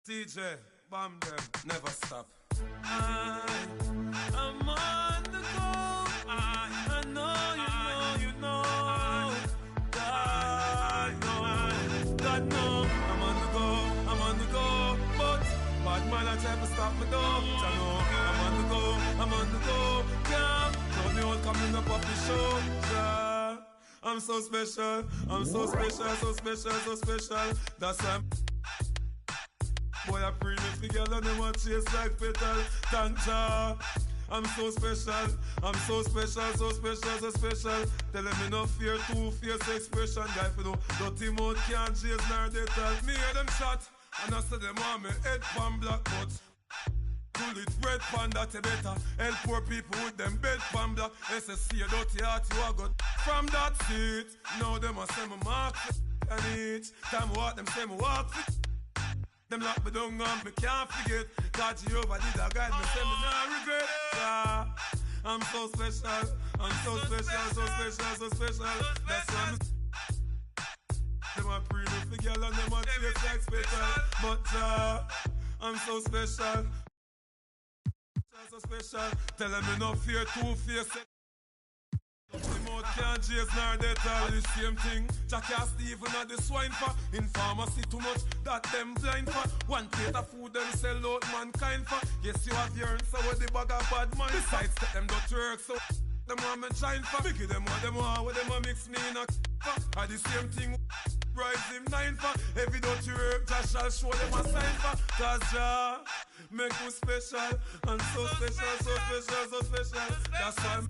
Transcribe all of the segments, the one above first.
DJ, bomb them, never stop. I'm on the go. I know, you know. God know. I'm on the go. But bad man I try to stop me though. I know, I'm on the go. Yeah, don't me all coming up the show. Yeah. I'm so special, so special. That's why boy, I pray me for girl and them a chase like petal. Thank Jah. I'm so special, so special. Tell them me no fear, two-face expression. Guy for no dirty mouth can't chase nor they tell. Me hear them shot, and I say them want me head pan black but pull it red pan that you better. Help poor people with them bed pan black. SSC a dirty heart you a got from that seat. Now them a say me mark and each time I walk them say me walk fit. Them lock me down and me can't forget. God Jehovah did a guide me, say me nah regret. Yeah. I'm so special, so special. That's why me them a pray me for girl and them a chase like special. But I'm so special, so special. Tell them me no fear, two-face. The mouth can't chase nor they tell the same thing. Jackie Stephen at the swine for. In pharmacy too much that them blind for. One plate of food them sell out mankind for. Yes you have yearn so what the bag of bad man. Besides that them don't work so them want me shine for. Biggie them what them a mix me in a for. Are the same thing rise him 9 for. Every don't you work Jah shall show them a sign for. Cause Jah make you special. And so special. That's why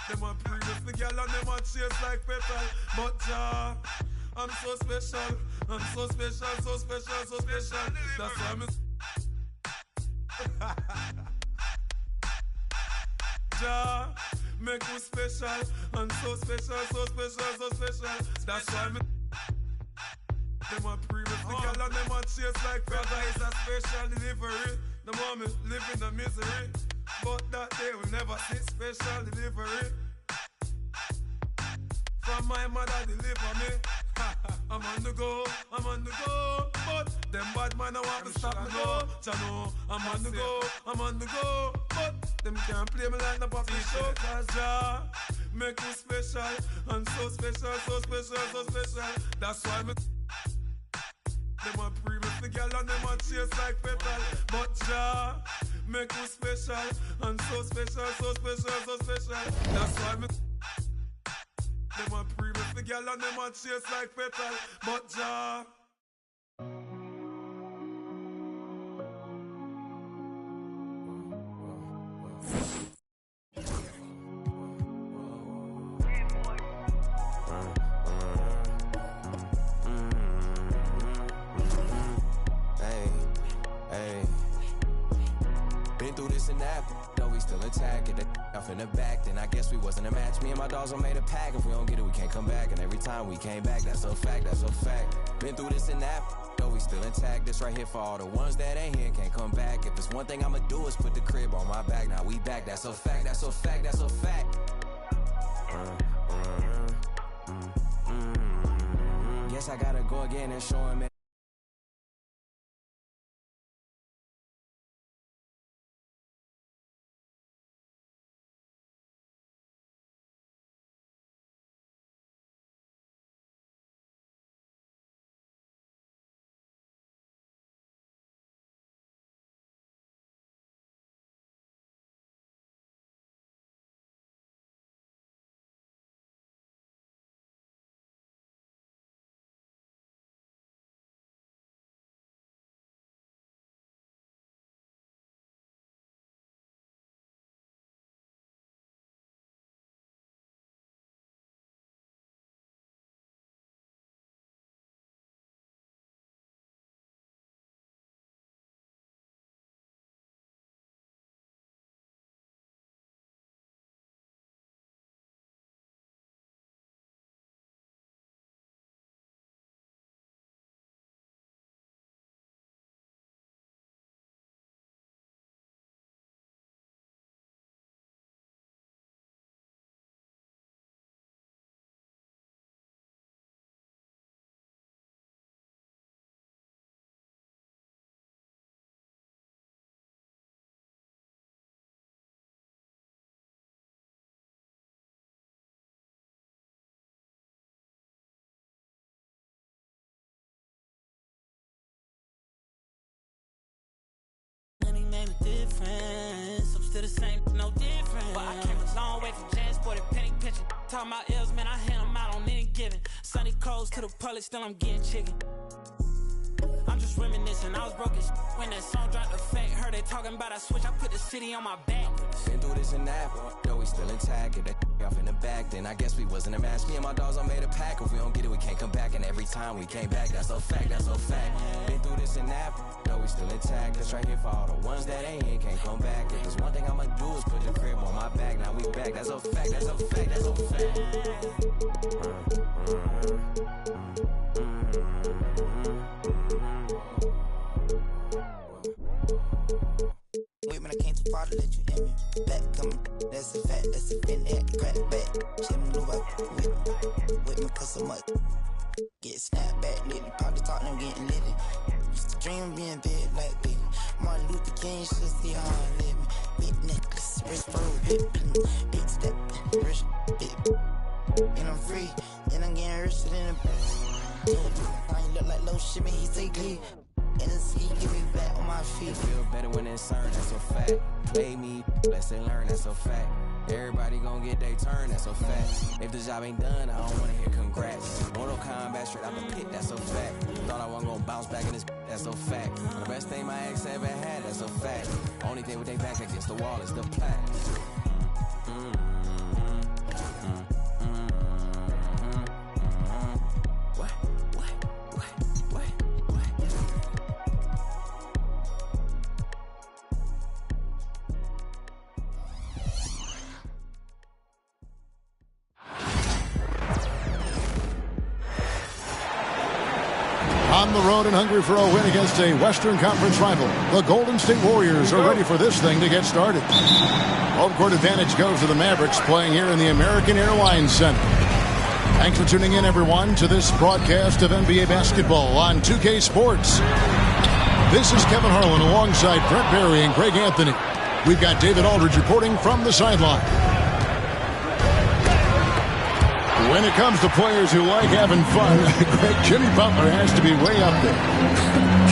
them a pray with the girl and them a chase like petal. But Jah, I'm so special, so special. That's why I'm Jah, make you special, and so special. That's why I'm them a pray with the girl and them a chase like petal. It's a special delivery. The moment live in the misery. But that day will never see special delivery. From my mother deliver me. I'm on the go. But them bad man I want to stop me go. Chano, I'm on the go. But them can't play me like the puppy show. Cause Jah make you special. And so special. That's why me them a pray with the girl and them a chase like petal. But Jah make you special, and so special. That's why me them a pray with the girl and them a chase like petal. But Jah Been through this and that, though we still attacking it off in the back. Then I guess we wasn't a match. Me and my dogs all made a pack. If we don't get it, we can't come back. And every time we came back, that's a fact. Been through this and that, though we still intact. This right here for all the ones that ain't here, can't come back. If it's one thing I'ma do is put the crib on my back. Now we back, that's a fact. Guess I gotta go again and show him it. ain't a difference. I'm still the same, no different. But I came a long way from transported penny pinching. Talking about L's, man, I hand them out on any given. Sunny clothes to the public, still I'm getting chicken. I'm just reminiscing, I was broke as when that song dropped effect. Heard they talking about I switch, I put the city on my back. Been through this and that, though we still intact. Get that off in the back, then I guess we wasn't a match. Me and my dogs all made a pack. If we don't get it, we can't come back. And every time we came back, that's a fact, that's a fact. Been through this and that, though we still intact. That's right here for all the ones that ain't here, can't come back. If there's one thing I'ma do is put the crib on my back. Now we back, that's a fact, that's a fact, that's a fact. Wait, when I came too far to let you in me. Back coming, that's a fact, that's a fin, they had to crack back. Jim Lou up with me, cause so much. Get snapped back lately, probably talk them getting litty. Used to dream of being big like baby. Martin Luther King should see how I live me. Big necklace, wrist fur, big step, rich, big. And I'm free, and I'm getting richer than a I ain't look like low shit, man, he say glee. And he give me back on my feet. Feel better when it's earned, that's a fact. Play me, lesson learned, that's a fact. Everybody gon' get their turn, that's a fact. If the job ain't done, I don't wanna hear congrats. Mortal Kombat straight out the pit, that's a fact. Thought I wasn't gon' bounce back in this, that's a fact. The best thing my ex ever had, that's a fact. Only thing with their back against the wall is the plaque. On the road and hungry for a win against a Western Conference rival, the Golden State Warriors are ready for this thing to get started. Home court advantage goes to the Mavericks, playing here in the American Airlines Center. Thanks for tuning in, everyone, to this broadcast of NBA basketball on 2K Sports. This is Kevin Harlan alongside Brett Barry and Greg Anthony. We've got David Aldridge reporting from the sideline. When it comes to players who like having fun, Jimmy Butler has to be way up there.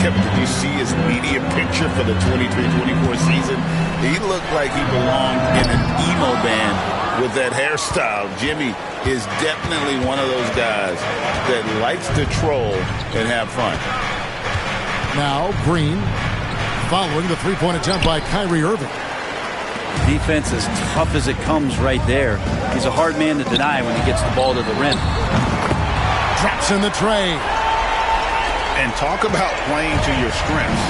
Kevin, did you see his media picture for the 23-24 season? He looked like he belonged in an emo band with that hairstyle. Jimmy is definitely one of those guys that likes to troll and have fun. Now, Green, following the three-point attempt by Kyrie Irving. Defense as tough as it comes right there. He's a hard man to deny when he gets the ball to the rim. Drops in the tray. And talk about playing to your strengths.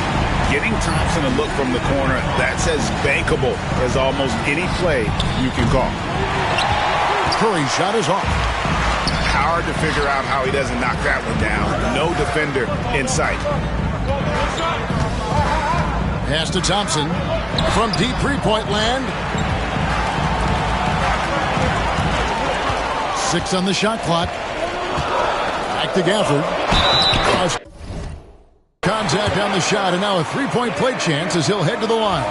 Getting Thompson a look from the corner, that's as bankable as almost any play you can call. Curry's shot is off. Hard to figure out how he doesn't knock that one down. No defender in sight. Pass to Thompson from deep three-point land. 6 on the shot clock. Back to Gafford. Contact on the shot, and now a three-point play chance as he'll head to the line.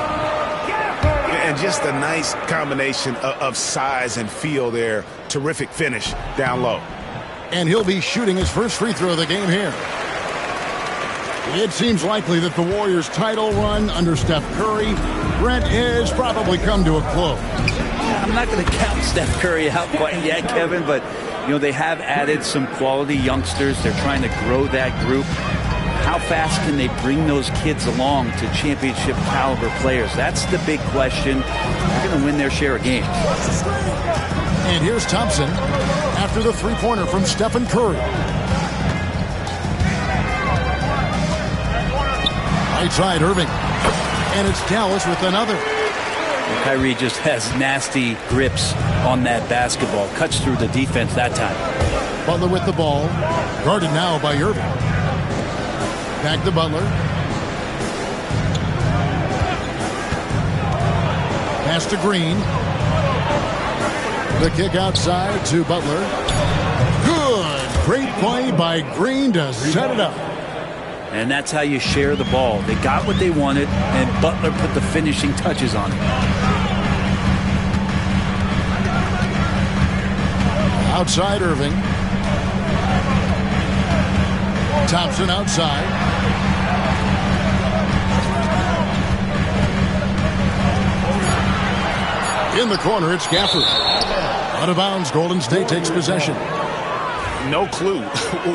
And just a nice combination of size and feel there. Terrific finish down low. And he'll be shooting his first free throw of the game here. It seems likely that the Warriors' title run under Steph Curry, Brent, has probably come to a close. I'm not going to count Steph Curry out quite yet, Kevin, but they have added some quality youngsters. They're trying to grow that group. How fast can they bring those kids along to championship caliber players? That's the big question. They're going to win their share of games. And here's Thompson after the three-pointer from Stephen Curry. Right side, Irving. And it's Dallas with another. Kyrie just has nasty grips on that basketball. Cuts through the defense that time. Butler with the ball. Guarded now by Irving. Back to Butler. Pass to Green. The kick outside to Butler. Good. Great play by Green to set it up. And that's how you share the ball. They got what they wanted, and Butler put the finishing touches on it. Outside Irving. Thompson outside. In the corner, it's Gafford. Out of bounds, Golden State takes possession. No clue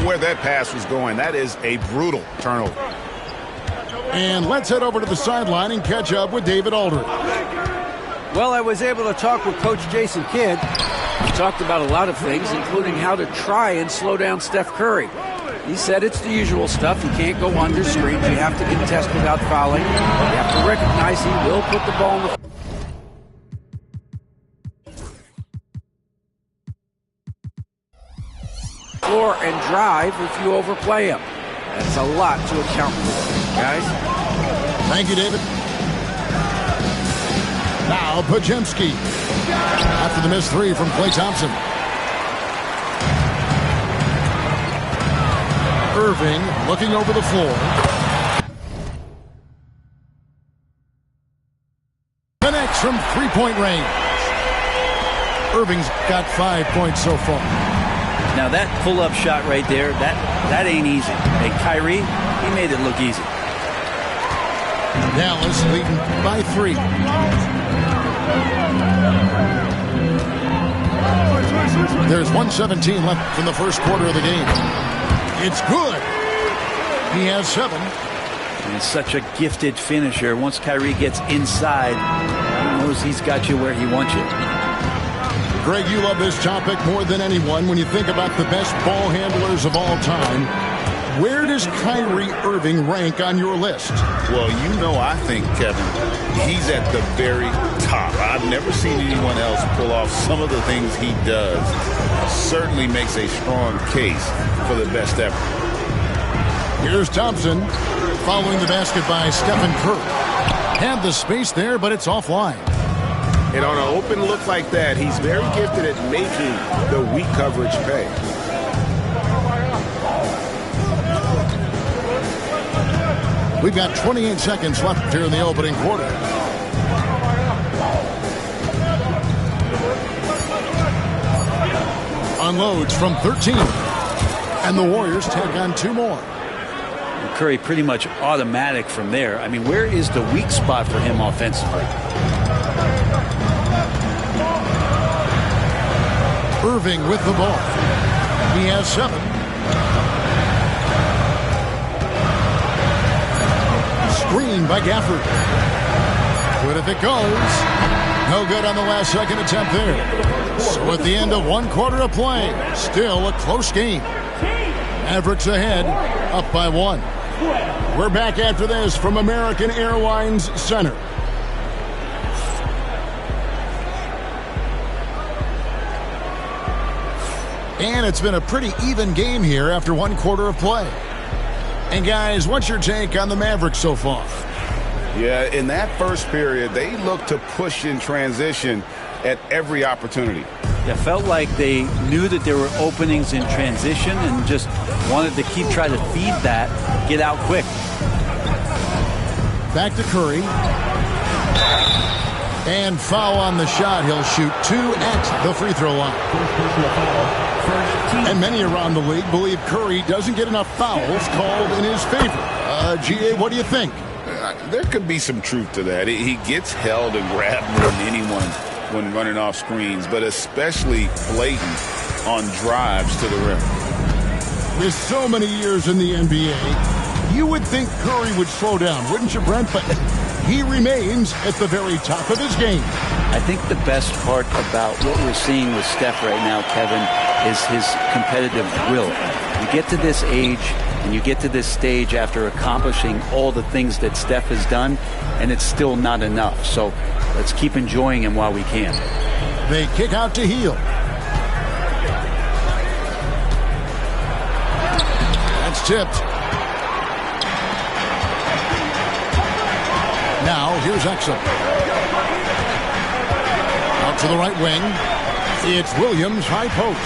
where that pass was going. That is a brutal turnover. And let's head over to the sideline and catch up with David Aldridge. Well, I was able to talk with Coach Jason Kidd. We talked about a lot of things, including how to try and slow down Steph Curry. He said it's the usual stuff. You can't go under screens. You have to contest without fouling. You have to recognize he will put the ball in the floor and drive if you overplay him. That's a lot to account for, guys. Thank you, David. Now, Pajemski. After the missed three from Klay Thompson. Irving looking over the floor. Connects from three-point range. Irving's got 5 points so far. Now that pull-up shot right there, that ain't easy. Hey, Kyrie, he made it look easy. Dallas leading by 3. There's 1:17 left in the first quarter of the game. It's good. He has 7. And he's such a gifted finisher. Once Kyrie gets inside, he knows he's got you where he wants you. Greg, you love this topic more than anyone. When you think about the best ball handlers of all time, where does Kyrie Irving rank on your list? Well, you know, I think, Kevin, he's at the very top. I've never seen anyone else pull off some of the things he does. Certainly makes a strong case for the best ever. Here's Thompson following the basket by Stephen Curry. Had the space there, but it's offline. And on an open look like that, he's very gifted at making the weak coverage pay. We've got 28 seconds left here in the opening quarter. Unloads from 13. And the Warriors take on 2 more. Curry pretty much automatic from there. I mean, where is the weak spot for him offensively? Irving with the ball. He has 7. Screen by Gafford. Good if it goes. No good on the last second attempt there. So at the end of 1 quarter of play, still a close game. Mavericks ahead, up by 1. We're back after this from American Airlines Center. And it's been a pretty even game here after 1 quarter of play. And guys, what's your take on the Mavericks so far? Yeah, in that first period, they looked to push in transition at every opportunity. It felt like they knew that there were openings in transition and just wanted to keep trying to feed that, get out quick. Back to Curry. And foul on the shot. He'll shoot 2 at the free throw line. And many around the league believe Curry doesn't get enough fouls called in his favor. GA, what do you think? There could be some truth to that. He gets held and grabbed more than anyone when running off screens, but especially blatant on drives to the rim. With so many years in the NBA, you would think Curry would slow down, wouldn't you, Brent? But he remains at the very top of his game. I think the best part about what we're seeing with Steph right now, Kevin, is his competitive will. You get to this age and you get to this stage after accomplishing all the things that Steph has done, and it's still not enough. So let's keep enjoying him while we can. They kick out to Hield. That's tipped. Now, here's Exum. Out to the right wing. It's Williams, high post.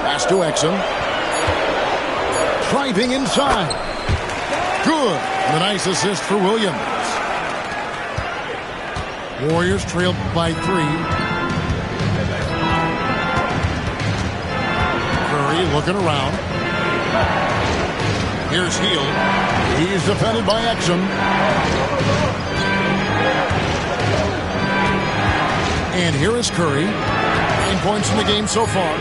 Pass to Exum. Driving inside. Good. And a nice assist for Williams. Warriors trailed by 3. Looking around. Here's Heel. He's defended by Exum. And here is Curry. 9 points in the game so far.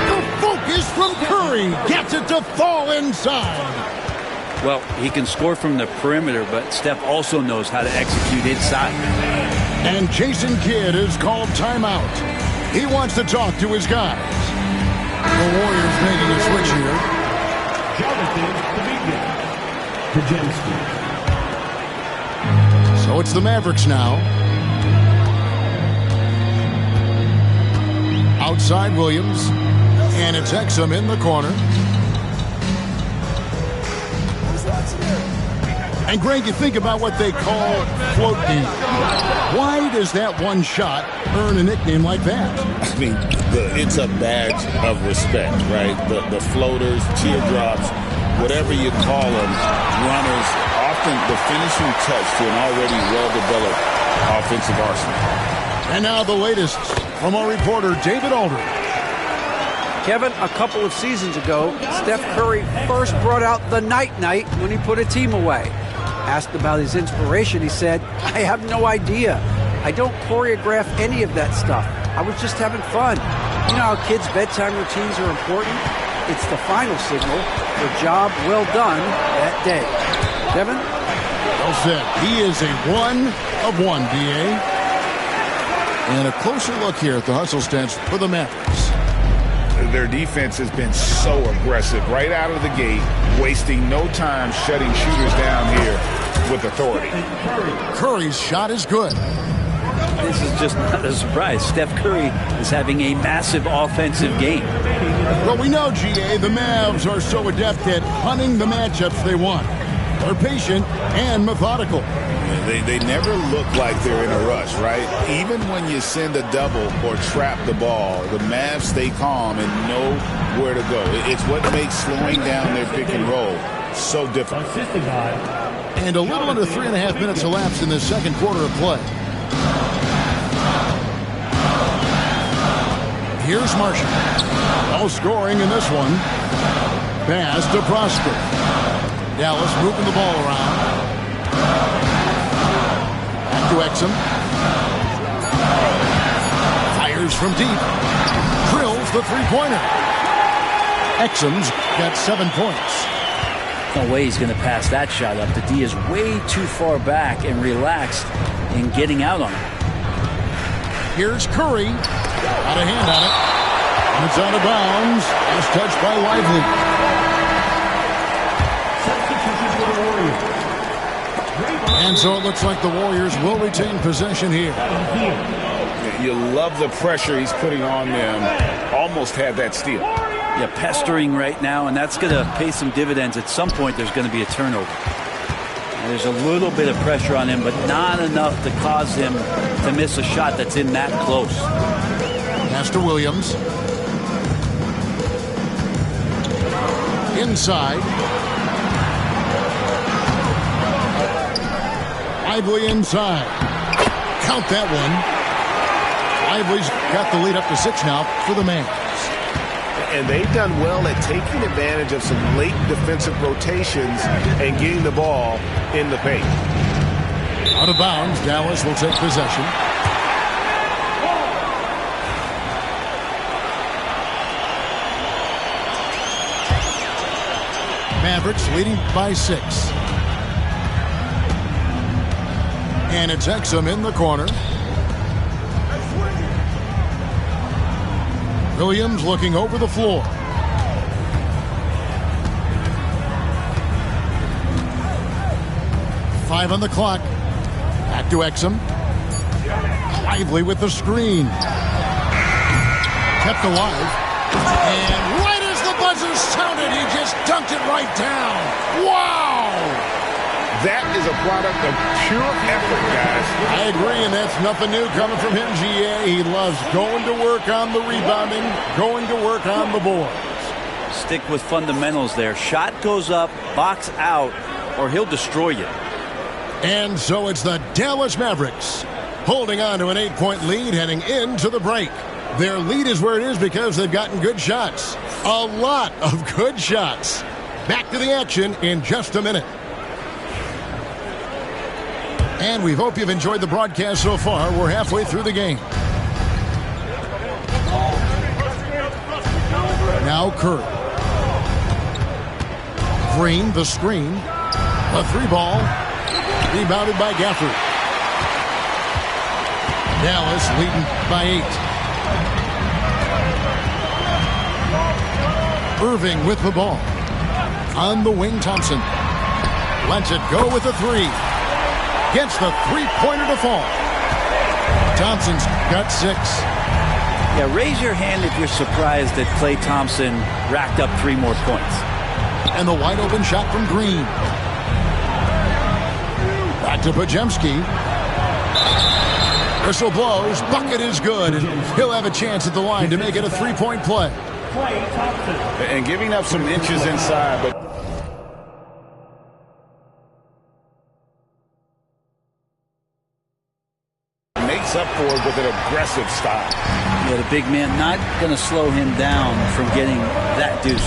The focus from Curry gets it to fall inside. Well, he can score from the perimeter, but Steph also knows how to execute inside. And Jason Kidd is called timeout. He wants to talk to his guys. The Warriors making a switch here. So it's the Mavericks now. Outside Williams. And it's Exum in the corner. And Greg, you think about what they call float games. Why does that one shot earn a nickname like that? I mean, it's a badge of respect, right? The floaters, teardrops, whatever you call them, runners, often the finishing touch to an already well-developed offensive arsenal. And now the latest from our reporter, David Aldridge. Kevin, a couple of seasons ago, Steph Curry first brought out the night-night when he put a team away. Asked about his inspiration, he said, "I have no idea. I don't choreograph any of that stuff. I was just having fun." You know how kids' bedtime routines are important? It's the final signal for a job well done that day. Kevin? Well said. He is a 1 of 1, D.A. And a closer look here at the hustle stats for the Mavericks. Their defense has been so aggressive right out of the gate, wasting no time shutting shooters down here with authority. Curry's shot is good. This is just not a surprise. Steph Curry is having a massive offensive game. Well, we know, G.A., the Mavs are so adept at hunting the matchups they want. They're patient and methodical. They never look like they're in a rush, right? Even when you send a double or trap the ball, the Mavs stay calm and know where to go. It's what makes slowing down their pick and roll so difficult. And a little under 3.5 minutes elapsed in the second quarter of play. Here's Marshall. No scoring in this one. Pass to Prosper. Dallas moving the ball around. Back to Exum. Fires from deep. Drills the three-pointer. Exum's got 7 points. No way he's going to pass that shot up. The D is way too far back and relaxed in getting out on it. Here's Curry. Got a hand on it. And it's out of bounds. It's touched by Lively. And so it looks like the Warriors will retain possession here. You love the pressure he's putting on them. Almost had that steal. Yeah, pestering right now, and that's going to pay some dividends. At some point, there's going to be a turnover. And there's a little bit of pressure on him, but not enough to cause him to miss a shot that's in that close. Pass to Williams. Inside. Lively inside. Count that one. Lively's got the lead up to 6 now for the Mavs. And they've done well at taking advantage of some late defensive rotations and getting the ball in the paint. Out of bounds, Dallas will take possession. Mavericks leading by 6. And it's Exum in the corner. Williams looking over the floor. Five on the clock. Back to Exum. Lively with the screen. Kept alive. And right as the buzzer sounded, he just dunked it right down. Wow! That is a product of pure effort, guys. I agree, and that's nothing new coming from him, G.A. He loves going to work on the rebounding, going to work on the boards. Stick with fundamentals there. Shot goes up, box out, or he'll destroy you. And so it's the Dallas Mavericks holding on to an 8-point lead heading into the break. Their lead is where it is because they've gotten good shots. A lot of good shots. Back to the action in just a minute. And we hope you've enjoyed the broadcast so far. We're halfway through the game. Now Curry. Green, the screen. A 3-ball. Rebounded by Gafford. Dallas leading by 8. Irving with the ball. On the wing, Thompson. Lets it go with a 3. Gets the three-pointer to fall. Thompson's got 6. Yeah, raise your hand if you're surprised that Klay Thompson racked up 3 more points. And the wide-open shot from Green. Back to Pajemski. Whistle blows. Bucket is good. And he'll have a chance at the line to make it a 3-point play. And giving up some inches inside, but makes up for it with an aggressive style. Yeah, the big man not going to slow him down from getting that deuce.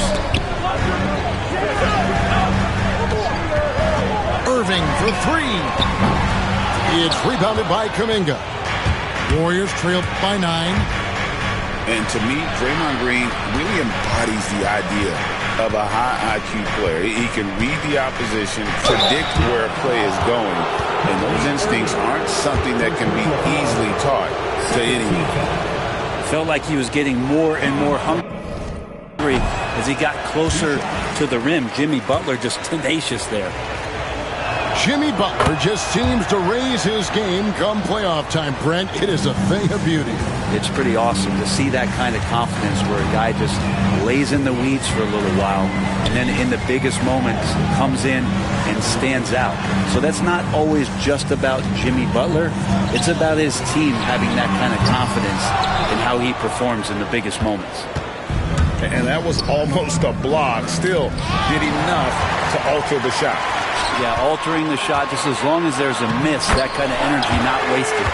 Irving for 3. It's rebounded by Kuminga. Warriors trailed by 9. And to me, Draymond Green really embodies the idea of a high IQ player. He can read the opposition, predict where a play is going, and those instincts aren't something that can be easily taught to anyone. Felt like he was getting more and more hungry as he got closer to the rim. Jimmy Butler just tenacious there. Jimmy Butler just seems to raise his game come playoff time, Brent. It is a thing of beauty. It's pretty awesome to see that kind of confidence where a guy just lays in the weeds for a little while and then in the biggest moments comes in and stands out. So that's not always just about Jimmy Butler. It's about his team having that kind of confidence in how he performs in the biggest moments. And that was almost a block. Still did enough to alter the shot. Yeah, altering the shot just as long as there's a miss, that kind of energy not wasted.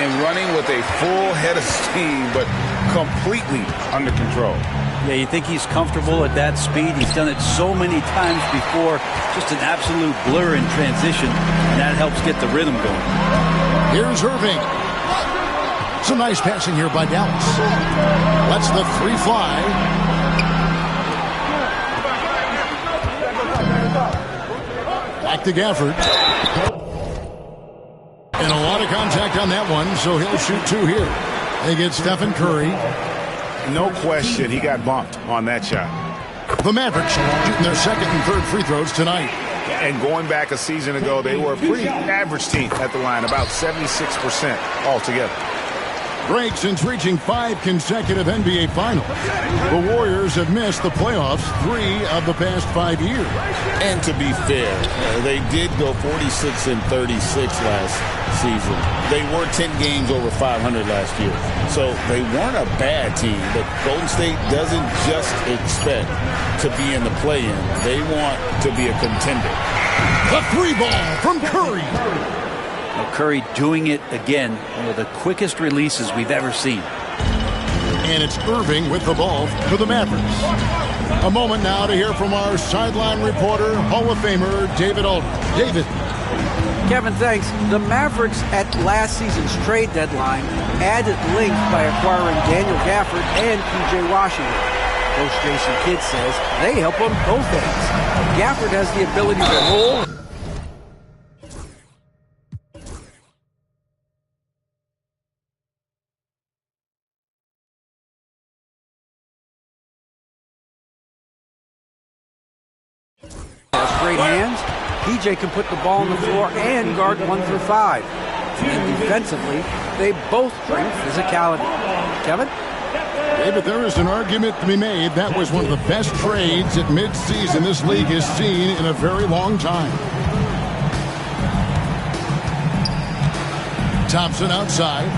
And running with a full head of steam, but completely under control. Yeah, you think he's comfortable at that speed. He's done it so many times before. Just an absolute blur in transition, and that helps get the rhythm going. Here's Irving. Some nice passing here by Dallas. Lets the 3 fly. Back to Gafford. And a lot of contact on that one, so he'll shoot 2 here. They get Stephen Curry. No question, he got bumped on that shot. The Mavericks shooting their second and third free throws tonight. And going back a season ago, they were a pretty average team at the line, about 76% altogether. Break since reaching 5 consecutive NBA Finals. The Warriors have missed the playoffs 3 of the past 5 years. And to be fair, they did go 46-36 last season. They were 10 games over 500 last year. So they weren't a bad team, but Golden State doesn't just expect to be in the play-in. They want to be a contender. The 3-ball from Curry. Now Curry doing it again, one of the quickest releases we've ever seen. And it's Irving with the ball for the Mavericks. A moment now to hear from our sideline reporter, Hall of Famer David Aldridge. David. Kevin, thanks. The Mavericks at last season's trade deadline added length by acquiring Daniel Gafford and P.J. Washington. Coach Jason Kidd says they help on both ends. Gafford has the ability to roll. Has great hands. PJ can put the ball on the floor and guard 1 through 5. And defensively, they both bring physicality. Kevin? David, there is an argument to be made. That was one of the best trades at midseason this league has seen in a very long time. Thompson outside.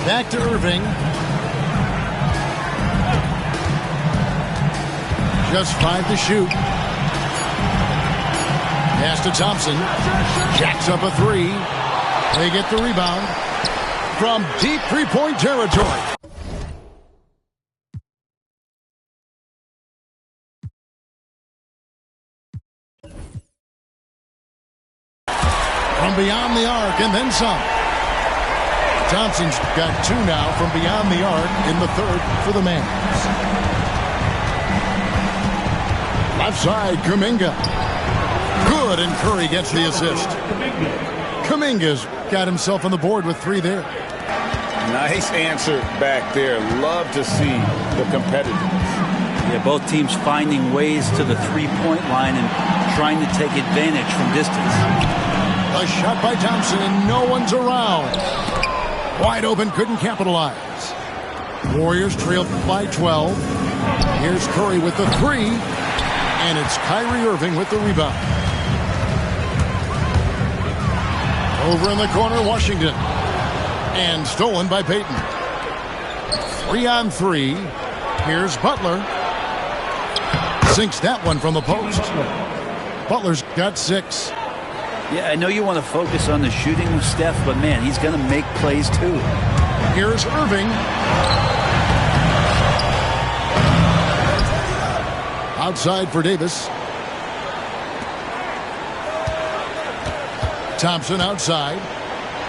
Back to Irving. Just 5 to shoot. Pass to Thompson. Jacks up a 3. They get the rebound from deep 3-point territory. from beyond the arc and then some. Thompson's got 2 now from beyond the arc in the third for the Mavs. Left side, Kuminga. Good, and Curry gets the assist. Kuminga's got himself on the board with 3 there. Nice answer back there. Love to see the competitiveness. Yeah, both teams finding ways to the three-point line and trying to take advantage from distance. A shot by Thompson, and no one's around. Wide open, couldn't capitalize. Warriors trailed by 12. Here's Curry with the 3, and it's Kyrie Irving with the rebound. Over in the corner, Washington. And stolen by Payton. 3-on-3. Here's Butler. Sinks that one from the post. Butler's got 6. Yeah, I know you want to focus on the shooting with Steph, but man, he's going to make plays too. Here's Irving. Outside for Davis. Thompson outside.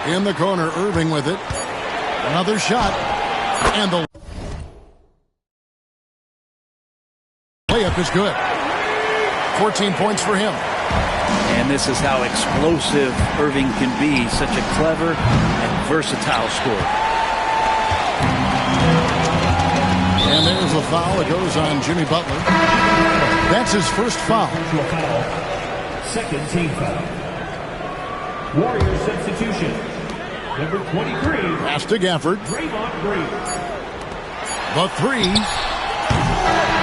In the corner, Irving with it. Another shot. And the layup is good. 14 points for him. And this is how explosive Irving can be. Such a clever and versatile scorer. And there's a foul. It goes on Jimmy Butler. That's his first foul. Second team foul. Warriors substitution. Number 23. Pass to Gafford. Draymond Green. The 3.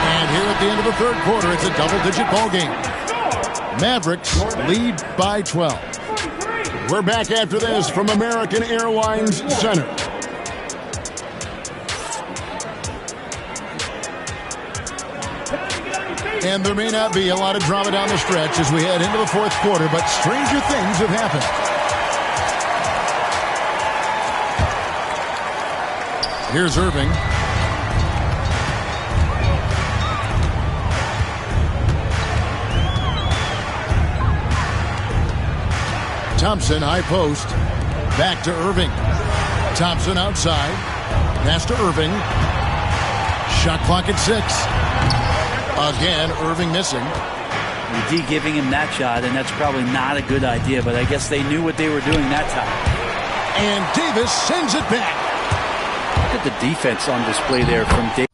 And here at the end of the third quarter, it's a double-digit ball game. Mavericks lead by 12. We're back after this from American Airlines Center. And there may not be a lot of drama down the stretch as we head into the fourth quarter, but stranger things have happened. Here's Irving. Thompson, high post. Back to Irving. Thompson outside. Pass to Irving. Shot clock at 6. Again, Irving missing. D giving him that shot, and that's probably not a good idea, but I guess they knew what they were doing that time. And Davis sends it back. Look at the defense on display there from Davis.